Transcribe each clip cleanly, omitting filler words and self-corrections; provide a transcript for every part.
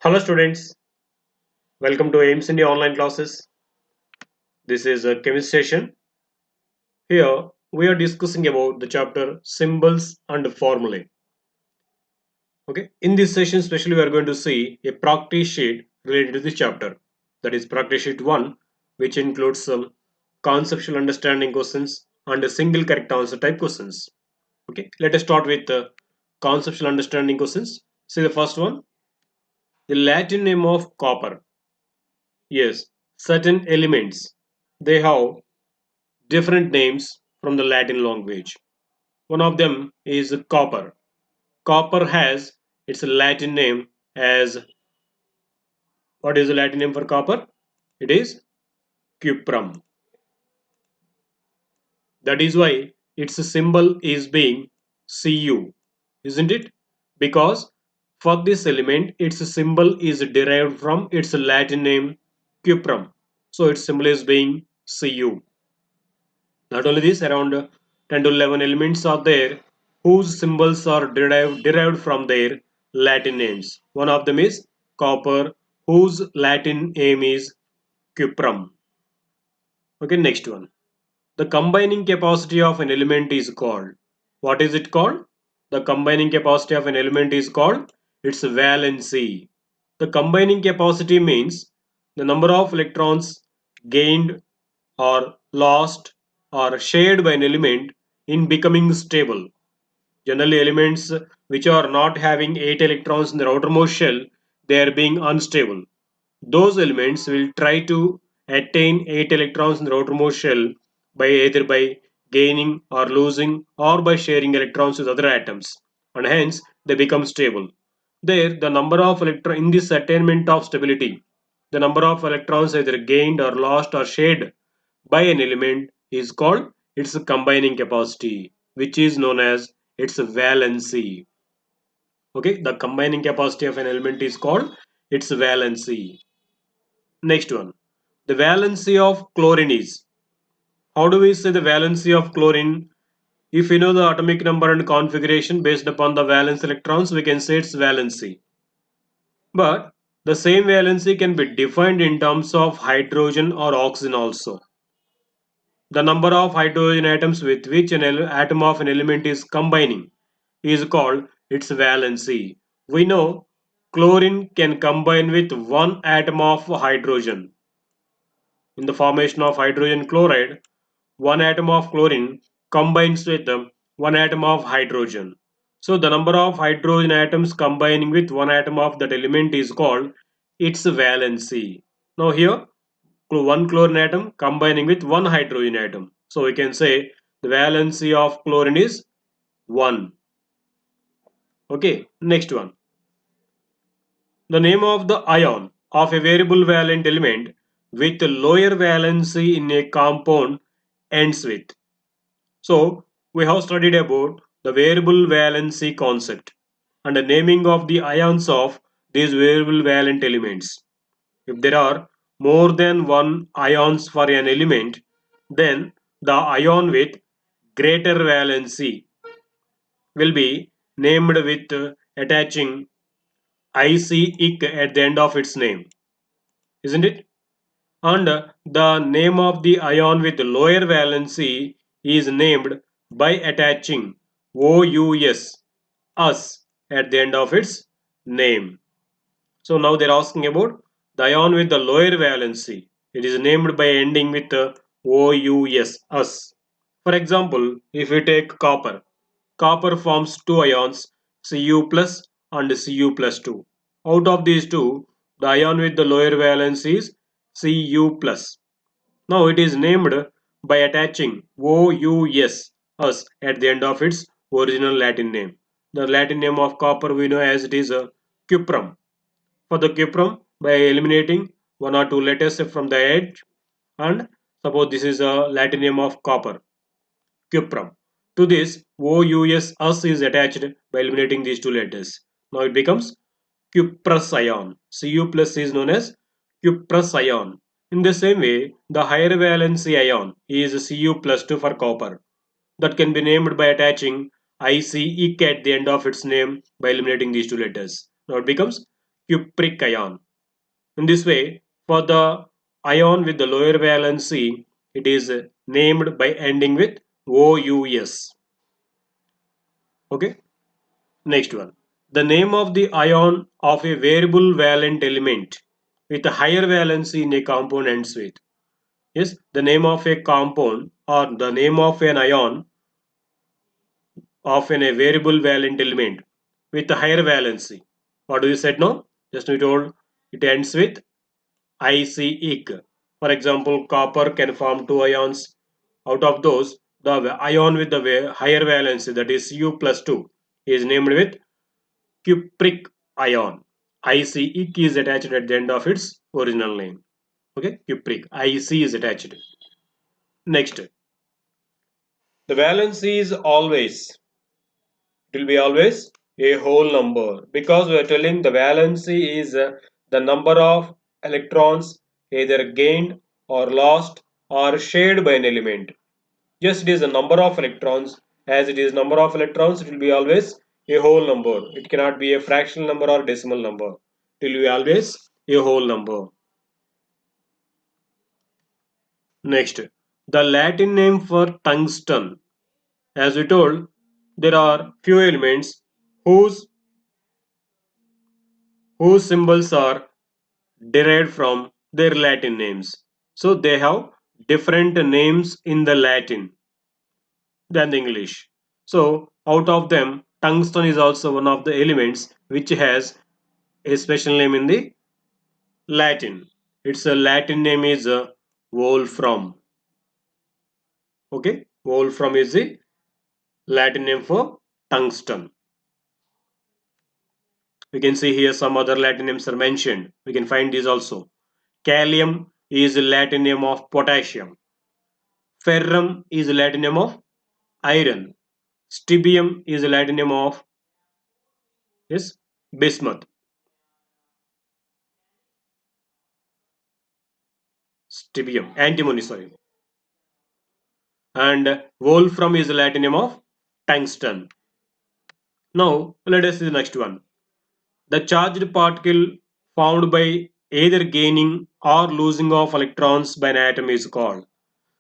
Hello students, welcome to AIMS India online classes. This is a chemistry session. Here we are discussing about the chapter symbols and formulae. Okay, in this session especially we are going to see a practice sheet related to this chapter. That is practice sheet 1, which includes some conceptual understanding questions and a single correct answer type questions. Okay, let us start with the conceptual understanding questions. See the first one, the Latin name of copper. Yes, certain elements, they have different names from the Latin language. One of them is copper. Copper has its Latin name as, what is the Latin name for copper? It is cuprum. That is why its symbol is being Cu, isn't it? Because for this element, its symbol is derived from its Latin name cuprum. So its symbol is being Cu. Not only this, around 10 to 11 elements are there whose symbols are derived from their Latin names. One of them is copper, whose Latin name is cuprum. Okay, next one. The combining capacity of an element is called. What is it called? The combining capacity of an element is called its valency. The combining capacity means the number of electrons gained or lost or shared by an element in becoming stable. Generally, elements which are not having 8 electrons in their outermost shell, they are being unstable. Those elements will try to attain 8 electrons in the outermost shell by either by gaining or losing or by sharing electrons with other atoms, and hence they become stable. There, the number of electrons in this attainment of stability, the number of electrons either gained or lost or shared by an element is called its combining capacity, which is known as its valency. Okay, the combining capacity of an element is called its valency. Next one, the valency of chlorine is. How do we say the valency of chlorine? If we know the atomic number and configuration based upon the valence electrons, we can say its valency. But the same valency can be defined in terms of hydrogen or oxygen also. The number of hydrogen atoms with which an atom of an element is combining is called its valency. We know chlorine can combine with one atom of hydrogen. In the formation of hydrogen chloride, one atom of chlorine combines with one atom of hydrogen. So the number of hydrogen atoms combining with one atom of that element is called its valency. Now here, one chlorine atom combining with one hydrogen atom. So we can say the valency of chlorine is 1. Okay, next one. The name of the ion of a variable valent element with lower valency in a compound ends with. So we have studied about the variable valency concept and the naming of the ions of these variable valent elements. If there are more than one ions for an element, then the ion with greater valency will be named with attaching IC at the end of its name, isn't it? And the name of the ion with lower valency is named by attaching OUS us at the end of its name. So now they're asking about the ion with the lower valency. It is named by ending with OUS us. For example, if we take copper, copper forms two ions Cu plus and Cu plus 2. Out of these two, the ion with the lower valence is Cu plus. Now it is named by attaching OUS us at the end of its original Latin name. The Latin name of copper we know as it is cuprum. For the cuprum, by eliminating one or two letters from the edge, and suppose this is a Latin name of copper, cuprum. To this, OUS us is attached by eliminating these two letters. Now it becomes cuprous ion. Cu plus is known as cuprous ion. In the same way, the higher valency ion is Cu plus 2 for copper. That can be named by attaching IC at the end of its name by eliminating these two letters. Now it becomes cupric ion. In this way, for the ion with the lower valency, it is named by ending with OUS. Okay, next one. The name of the ion of a variable valent element with a higher valency in a compound ends with. Yes, the name of a compound or the name of an ion of a variable valent element with a higher valency. What do you said now? Just we told it ends with IC. For example, copper can form two ions. Out of those, the ion with the higher valency, that is Cu plus 2, is named with cupric ion. IC is attached at the end of its original name. Okay, cupric. IC is attached. Next, the valency is always, it will be always a whole number because we are telling the valency is the number of electrons either gained or lost or shared by an element. Yes, it is a number of electrons. As it is number of electrons, it will be always a whole number. It cannot be a fractional number or decimal number. It will be always a whole number. Next, the Latin name for tungsten. As we told, there are few elements whose symbols are derived from their Latin names. So they have different names in the Latin than the English. So out of them, tungsten is also one of the elements which has a special name in the Latin. Its Latin name is wolfram. Okay, wolfram is the Latin name for tungsten. We can see here some other Latin names are mentioned. We can find these also. Kalium is the Latin name of potassium. Ferrum is the Latin name of iron. Stibium is the Latin name of yes, bismuth. Stibium, antimony, sorry. And wolfram is the Latin name of tungsten. Now let us see the next one. The charged particle found by either gaining or losing of electrons by an atom is called.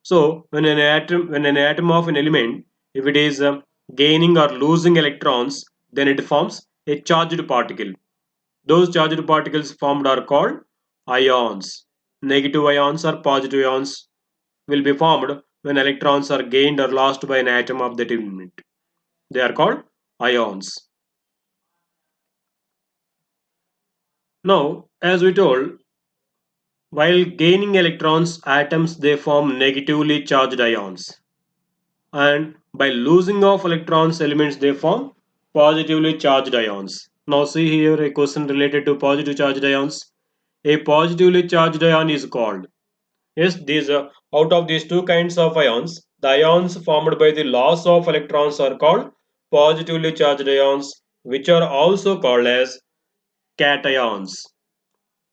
So when an atom of an element, if it is gaining or losing electrons, then it forms a charged particle. Those charged particles formed are called ions. Negative ions or positive ions will be formed when electrons are gained or lost by an atom of that element. They are called ions. Now, as we told, while gaining electrons, atoms they form negatively charged ions. And by losing of electrons, elements they form positively charged ions. Now see here a question related to positive charged ions. A positively charged ion is called. Yes, these out of these two kinds of ions, the ions formed by the loss of electrons are called positively charged ions, which are also called as cations.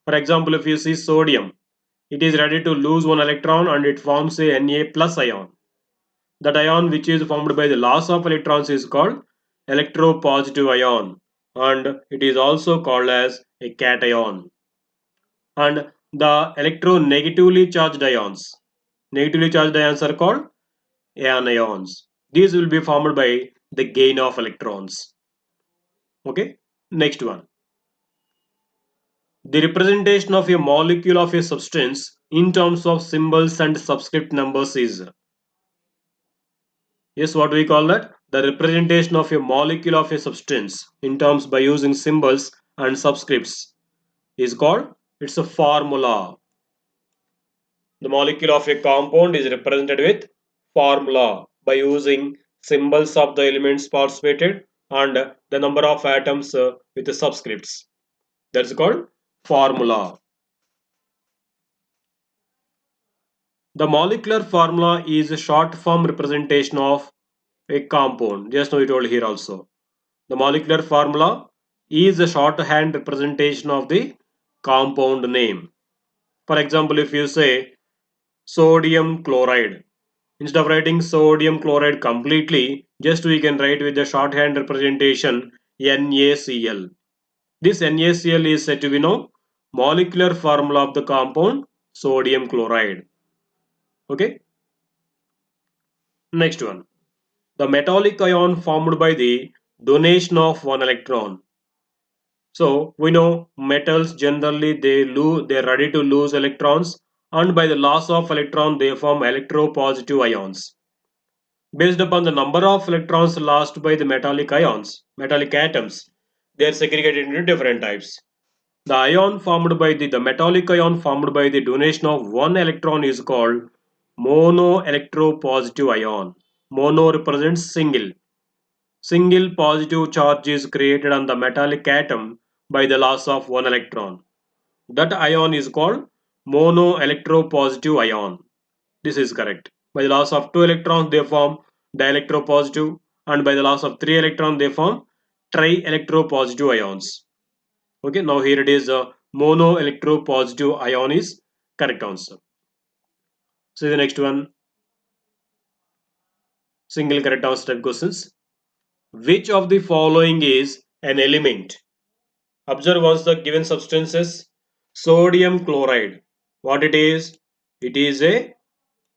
For example, if you see sodium, it is ready to lose one electron and it forms a Na plus ion. That ion which is formed by the loss of electrons is called electropositive ion and it is also called as a cation. And the electronegatively charged ions, negatively charged ions are called anions. These will be formed by the gain of electrons. Okay, next one. The representation of a molecule of a substance in terms of symbols and subscript numbers is, yes, what do we call that? The representation of a molecule of a substance in terms by using symbols and subscripts is called, it's a formula. The molecule of a compound is represented with formula by using symbols of the elements participated and the number of atoms with the subscripts. That's called formula. The molecular formula is a short form representation of a compound. Just now we told here also. The molecular formula is a shorthand representation of the compound name. For example, if you say sodium chloride, instead of writing sodium chloride completely, just we can write with the shorthand representation NaCl. This NaCl is said to be now molecular formula of the compound sodium chloride. Okay. Next one. The metallic ion formed by the donation of one electron. So we know metals generally they're ready to lose electrons, and by the loss of electron they form electropositive ions. Based upon the number of electrons lost by the metallic atoms, they are segregated into different types. The metallic ion formed by the donation of one electron is called monoelectropositive ion. Mono represents single. Single positive charge is created on the metallic atom by the loss of one electron. That ion is called monoelectropositive ion. This is correct. By the loss of two electrons, they form dielectropositive, and by the loss of three electrons, they form trielectropositive ions. Okay, now here it is monoelectropositive ion is correct answer. See the next one. Single correct answer type questions. Which of the following is an element? Observe once the given substances. Sodium chloride. What it is? It is a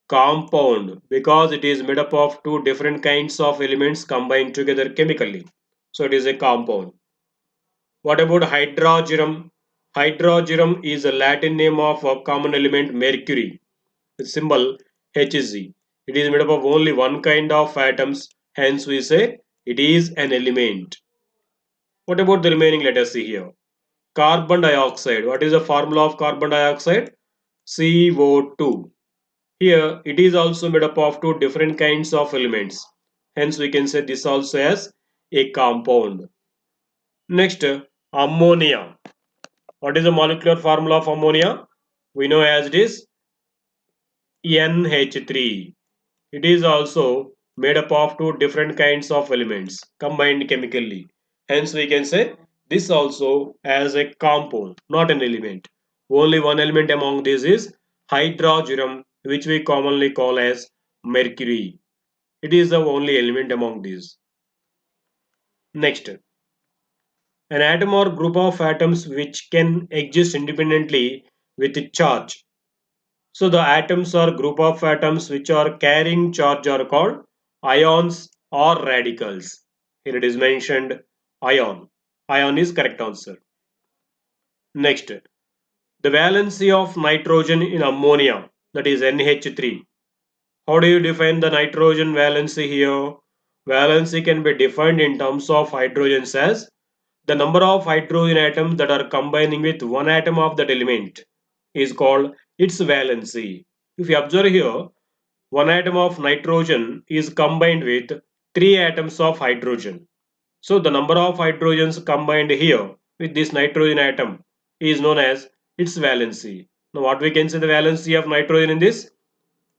compound because it is made up of two different kinds of elements combined together chemically. So it is a compound. What about hydrogen? Hydrogen is a Latin name of a common element mercury with symbol Hg. It is made up of only one kind of atoms, hence we say it is an element. What about the remaining? Let us see here. Carbon dioxide. What is the formula of carbon dioxide? CO2. Here it is also made up of two different kinds of elements. Hence we can say this also as a compound. Next, ammonia. What is the molecular formula of ammonia? We know as it is NH3. It is also made up of two different kinds of elements combined chemically. Hence we can say this also as a compound, not an element. Only one element among these is hydrogen, which we commonly call as mercury. It is the only element among these. Next, an atom or group of atoms which can exist independently with a charge. So the atoms or group of atoms which are carrying charge are called ions or radicals. Here it is mentioned ion. Ion is correct answer. Next, the valency of nitrogen in ammonia, that is NH3. How do you define the nitrogen valency here? Valency can be defined in terms of hydrogens as the number of hydrogen atoms that are combining with one atom of that element is called its valency. If you observe here, one atom of nitrogen is combined with three atoms of hydrogen. So the number of hydrogens combined here with this nitrogen atom is known as its valency. Now what we can say the valency of nitrogen in this?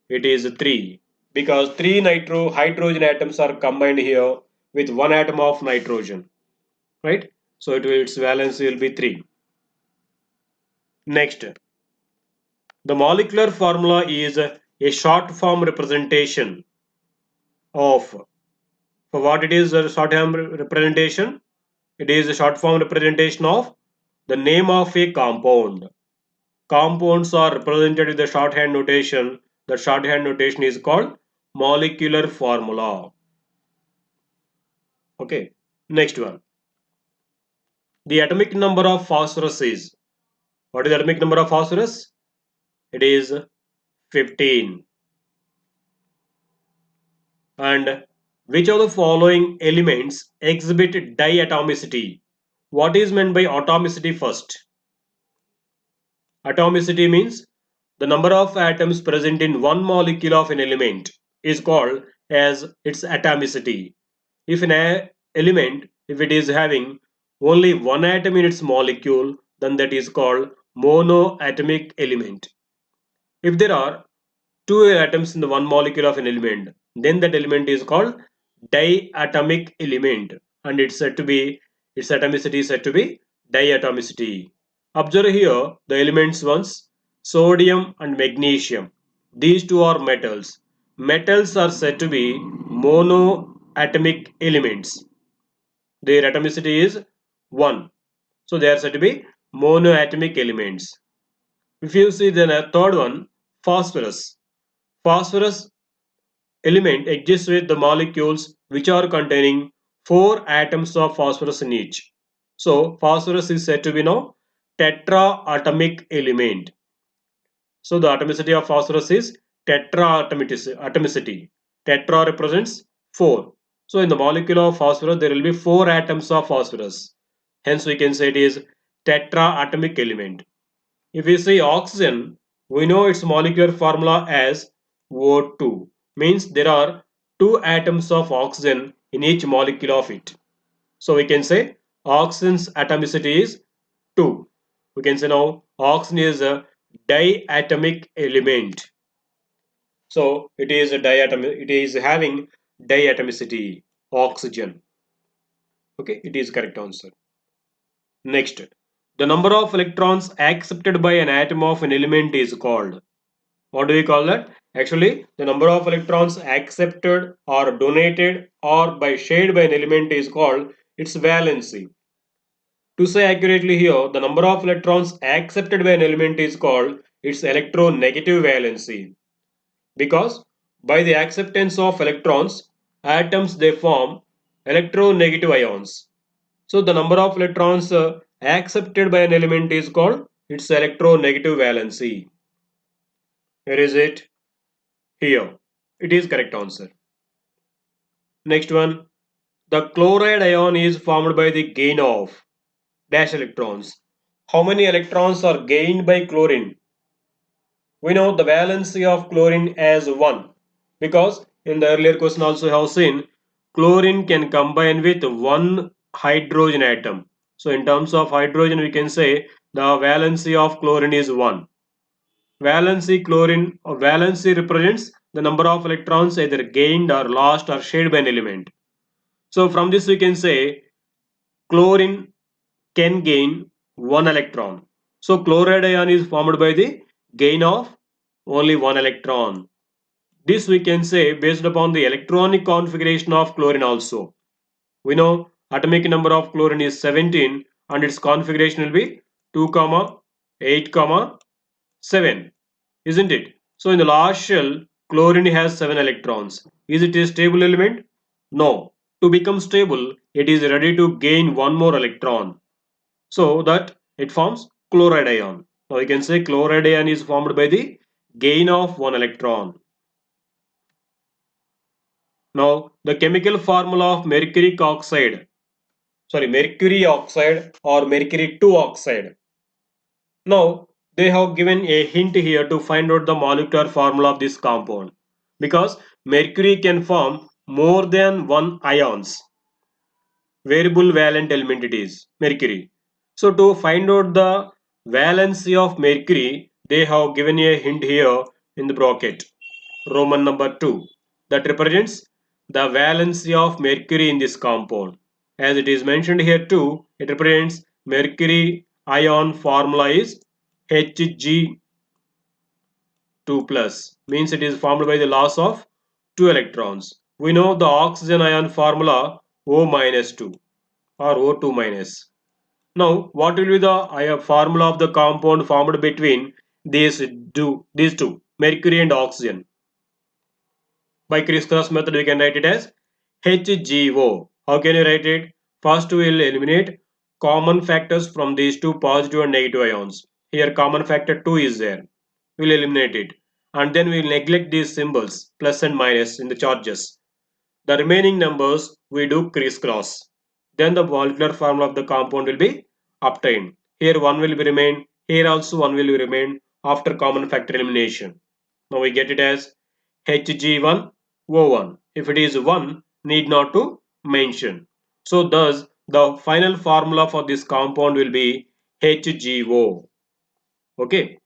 It is 3 because three nitro hydrogen atoms are combined here with one atom of nitrogen, right? So its valency will be 3. Next, the molecular formula is a short form representation of, for what it is a short form representation? It is a short form representation of the name of a compound. Compounds are represented with the shorthand notation. The shorthand notation is called molecular formula. Okay, next one. The atomic number of phosphorus is, what is the atomic number of phosphorus? It is 15. And which of the following elements exhibit diatomicity? What is meant by atomicity first? Atomicity means the number of atoms present in one molecule of an element is called as its atomicity. If an element, if it is having only one atom in its molecule, then that is called monoatomic element. If there are two atoms in the one molecule of an element, then that element is called diatomic element, and it's said to be, its atomicity is said to be diatomicity. Observe here the elements once, sodium and magnesium. These two are metals. Metals are said to be monoatomic elements. Their atomicity is 1. So they are said to be monoatomic elements. If you see then a third one, phosphorus. Phosphorus element exists with the molecules which are containing 4 atoms of phosphorus in each. So phosphorus is said to be now tetraatomic element. So the atomicity of phosphorus is tetraatomicity. Tetra represents 4. So in the molecule of phosphorus there will be 4 atoms of phosphorus. Hence we can say it is tetraatomic element. If we see oxygen, we know its molecular formula as O2. Means there are 2 atoms of oxygen in each molecule of it. So we can say oxygen's atomicity is 2. We can say now oxygen is a diatomic element. So it is a diatomic, it is having diatomicity, oxygen. Okay, it is correct answer. Next, the number of electrons accepted by an atom of an element is called. What do we call that? Actually, the number of electrons accepted or donated or by shared by an element is called its valency. To say accurately here, the number of electrons accepted by an element is called its electronegative valency. Because by the acceptance of electrons, atoms they form electronegative ions. So the number of electrons accepted by an element is called its electronegative valency. Where is it? Here. It is correct answer. Next one. The chloride ion is formed by the gain of dash electrons. How many electrons are gained by chlorine? We know the valency of chlorine as 1 because in the earlier question also have seen chlorine can combine with one hydrogen atom. So in terms of hydrogen we can say the valency of chlorine is 1. Valency chlorine or valency represents the number of electrons either gained or lost or shared by an element. So from this we can say chlorine can gain 1 electron. So chloride ion is formed by the gain of only 1 electron. This we can say based upon the electronic configuration of chlorine also. We know atomic number of chlorine is 17 and its configuration will be 2, 8, 7. Isn't it? So in the last shell, chlorine has 7 electrons. Is it a stable element? No. To become stable, it is ready to gain one more electron. So that it forms chloride ion. Now you can say chloride ion is formed by the gain of one electron. Now the chemical formula of mercury oxide or mercury 2 oxide. Now they have given a hint here to find out the molecular formula of this compound because mercury can form more than one ions. Variable valent element it is mercury. So to find out the valency of mercury, they have given a hint here in the bracket, Roman number 2, that represents the valency of mercury in this compound. As it is mentioned here too, it represents mercury ion formula is Hg2 plus, means it is formed by the loss of 2 electrons. We know the oxygen ion formula O minus 2 or O2 minus. Now, what will be the formula of the compound formed between these two, mercury and oxygen? By Kristoff's method, we can write it as HGO. How can you write it? First, we will eliminate common factors from these two positive and negative ions. Here, common factor 2 is there. We will eliminate it. And then we will neglect these symbols, plus and minus, in the charges. The remaining numbers we do crisscross. Then the molecular formula of the compound will be obtained. Here one will be remain, here also one will remain after common factor elimination. Now we get it as Hg1O1. If it is 1, need not to mention. So thus the final formula for this compound will be HgO. Okay.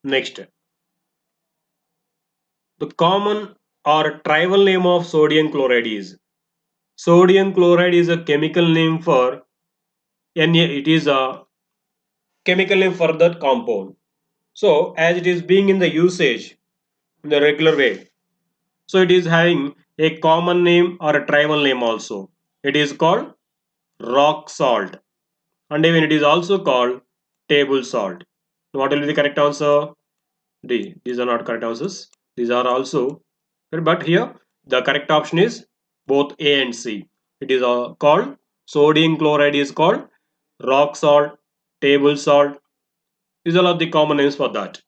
Next, the common or tribal name of sodium chloride is. Sodium chloride is a chemical name for it is a chemical name for that compound. So as it is being in the usage in the regular way, so it is having a common name or a tribal name also. It is called rock salt. and even it is also called table salt. What will be the correct answer? D. These are not correct answers. These are also, but here the correct option is both A and C. It is called sodium chloride is called rock salt, table salt. These are all the common names for that.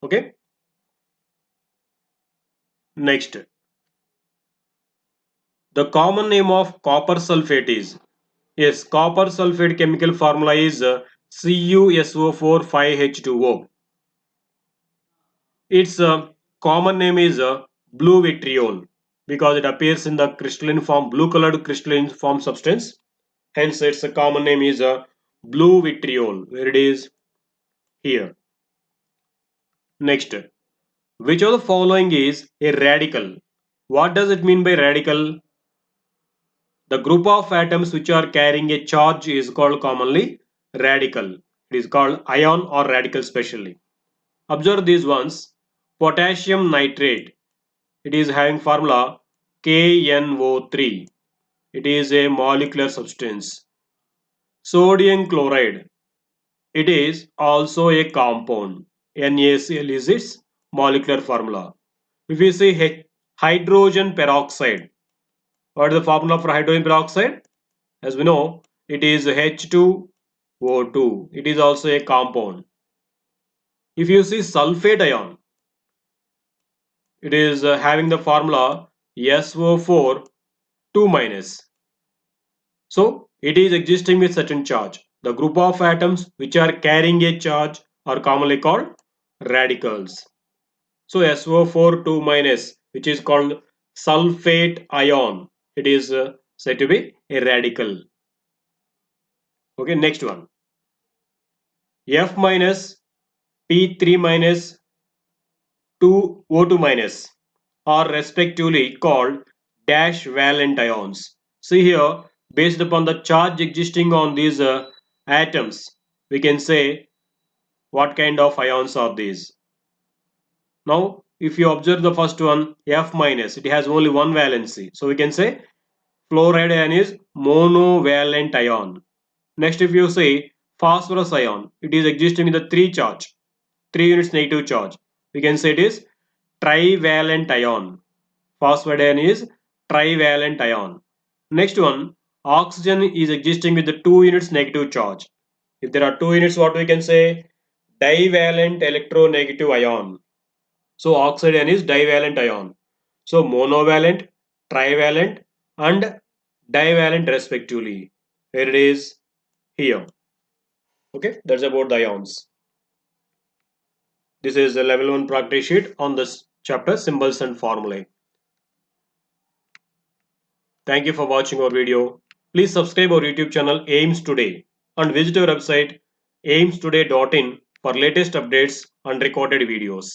Okay. Next, the common name of copper sulfate is, yes, copper sulfate chemical formula is CuSO4 5H2O. Its common name is blue vitriol because it appears in the crystalline form, blue colored crystalline form substance. Hence, its common name is blue vitriol, where it is here. Next, which of the following is a radical? What does it mean by radical? The group of atoms which are carrying a charge is called commonly radical. It is called ion or radical specially. Observe these ones. Potassium nitrate. It is having formula KNO3. It is a molecular substance. Sodium chloride. It is also a compound. NaCl is its molecular formula. If we say hydrogen peroxide, what is the formula for hydrogen peroxide? As we know, it is H2O2. It is also a compound. If you see sulfate ion, it is having the formula SO4 2 minus. So it is existing with certain charge. The group of atoms which are carrying a charge are commonly called radicals. So SO4 2 minus, which is called sulfate ion, it is said to be a radical. Okay, next one. F minus, P3 minus, 2 O2 minus are respectively called dash valent ions. See here, based upon the charge existing on these atoms, we can say what kind of ions are these. Now, if you observe the first one, F minus, it has only one valency. So we can say fluoride ion is monovalent ion. Next, if you say phosphorus ion, it is existing in the 3 charge, 3 units negative charge. We can say it is trivalent ion. Phosphide ion is trivalent ion. Next one, oxygen is existing with the 2 units negative charge. If there are 2 units, what we can say? Divalent electronegative ion. So oxide ion is divalent ion. So monovalent, trivalent and divalent respectively. Here it is here. Okay, that's about the ions. This is the level 1 practice sheet on this chapter symbols and formulae. Thank you for watching our video. Please subscribe our YouTube channel AIMS Today and visit our website aimstoday.in for latest updates and recorded videos.